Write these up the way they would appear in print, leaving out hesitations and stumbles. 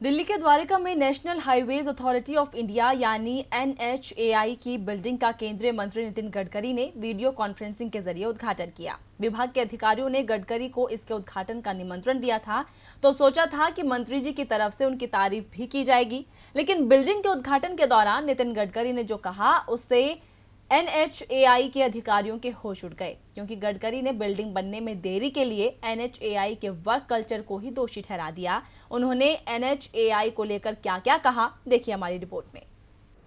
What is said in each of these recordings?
दिल्ली के द्वारिका में national highways authority of India यानी NHAI की बिल्डिंग का केंद्रीय मंत्री नितिन गडकरी ने वीडियो कॉन्फ्रेंसिंग के जरिए उद्घाटन किया। विभाग के अधिकारियों ने गडकरी को इसके उद्घाटन का निमंत्रण दिया था, तो सोचा था कि मंत्री जी की तरफ से उनकी तारीफ भी की जाएगी, लेकिन बिल्डिंग के उद्घाटन के दौरान नितिन गडकरी ने जो कहा उससे NHAI के अधिकारियों के होश उड़ गए, क्योंकि गडकरी ने बिल्डिंग बनने में देरी के लिए NHAI के वर्क कल्चर को ही दोषी ठहरा दिया। उन्होंने NHAI को लेकर क्या क्या कहा, देखिए हमारी रिपोर्ट में।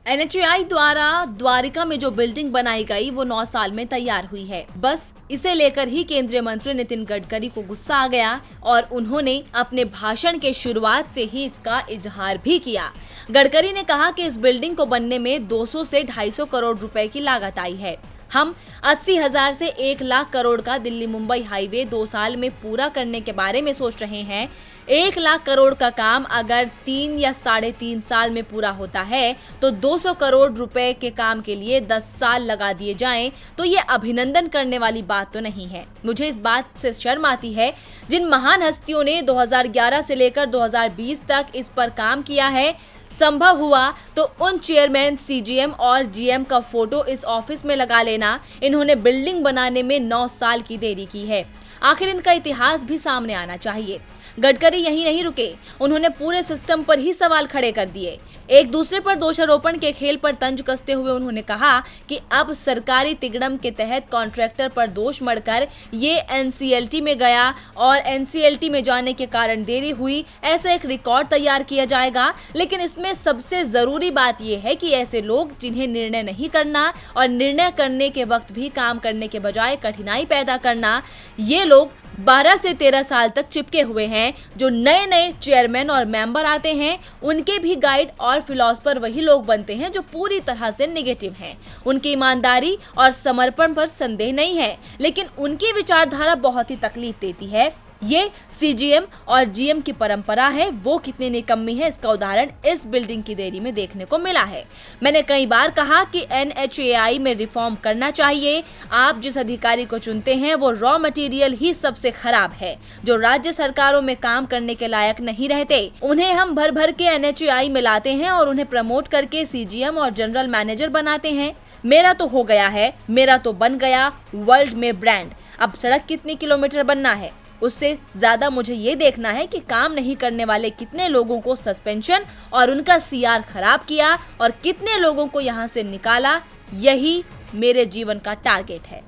NHAI द्वारा द्वारिका में जो बिल्डिंग बनाई गई वो 9 साल में तैयार हुई है। बस इसे लेकर ही केंद्रीय मंत्री नितिन गडकरी को गुस्सा आ गया और उन्होंने अपने भाषण के शुरुआत से ही इसका इजहार भी किया। गडकरी ने कहा कि इस बिल्डिंग को बनने में 200 से 250 करोड़ रुपए की लागत आई है। हम 80,000 से 1 लाख करोड़ का दिल्ली मुंबई हाईवे 2 साल में पूरा करने के बारे में सोच रहे हैं। 1 लाख करोड़ का काम अगर 3 या 3.5 साल में पूरा होता है तो 200 करोड़ रुपए के काम के लिए 10 साल लगा दिए जाएं, तो ये अभिनंदन करने वाली बात तो नहीं है। मुझे इस बात से शर्म आती है जिन महान हस्तियों ने 2011 से लेकर 2020 तक इस पर काम किया है। संभव हुआ तो उन चेयरमैन, CGM और GM का फोटो इस ऑफिस में लगा लेना। इन्होंने बिल्डिंग बनाने में 9 साल की देरी की है। आखिर इनका इतिहास भी सामने आना चाहिए। गडकरी यहीं नहीं रुके, उन्होंने पूरे सिस्टम पर ही सवाल खड़े कर दिए। एक दूसरे पर दोषारोपण के खेल पर तंज कसते हुए उन्होंने कहा कि अब सरकारी तिगड़म के तहत कॉन्ट्रैक्टर पर दोष मढ़कर ये NCLT में गया और NCLT में जाने के कारण देरी हुई, ऐसा एक रिकॉर्ड तैयार किया जाएगा। लेकिन इसमें सबसे जरूरी बात यह है कि ऐसे लोग जिन्हें निर्णय नहीं करना और निर्णय करने के वक्त भी काम करने के बजाय कठिनाई पैदा करना, ये लोग 12 से 13 साल तक चिपके हुए हैं। जो नए नए चेयरमैन और मेंबर आते हैं उनके भी गाइड और फिलोसफर वही लोग बनते हैं जो पूरी तरह से नेगेटिव हैं। उनकी ईमानदारी और समर्पण पर संदेह नहीं है, लेकिन उनकी विचारधारा बहुत ही तकलीफ देती है। ये CGM और GM की परंपरा है, वो कितनी निकम्मी है इसका उदाहरण इस बिल्डिंग की देरी में देखने को मिला है। मैंने कई बार कहा कि NHAI में रिफॉर्म करना चाहिए। आप जिस अधिकारी को चुनते हैं वो रॉ मटेरियल ही सबसे खराब है, जो राज्य सरकारों में काम करने के लायक नहीं रहते। उन्हें हम भर भर के NHAI में लाते हैं और उन्हें प्रमोट करके CGM और जनरल मैनेजर बनाते हैं। मेरा तो हो गया है, मेरा तो बन गया वर्ल्ड में ब्रांड। अब सड़क कितनी किलोमीटर बनना है, उससे ज्यादा मुझे ये देखना है कि काम नहीं करने वाले कितने लोगों को सस्पेंशन और उनका CR खराब किया और कितने लोगों को यहाँ से निकाला। यही मेरे जीवन का टारगेट है।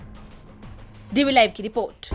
DV लाइव की रिपोर्ट।